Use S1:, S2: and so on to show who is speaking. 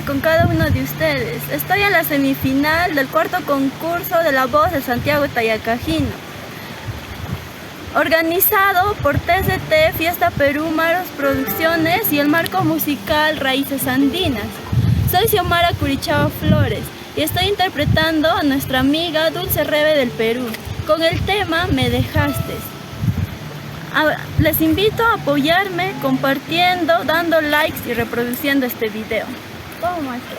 S1: Con cada uno de ustedes. Estoy en la semifinal del cuarto concurso de La Voz de Santiago Tayacajino, organizado por TCT, Fiesta Perú, Maros Producciones y el marco musical Raíces Andinas. Soy Xiomara Curichao Flores y estoy interpretando a nuestra amiga Dulce Rebe del Perú con el tema Me Dejaste. Les invito a apoyarme compartiendo, dando likes y reproduciendo este video. Vamos, maestro.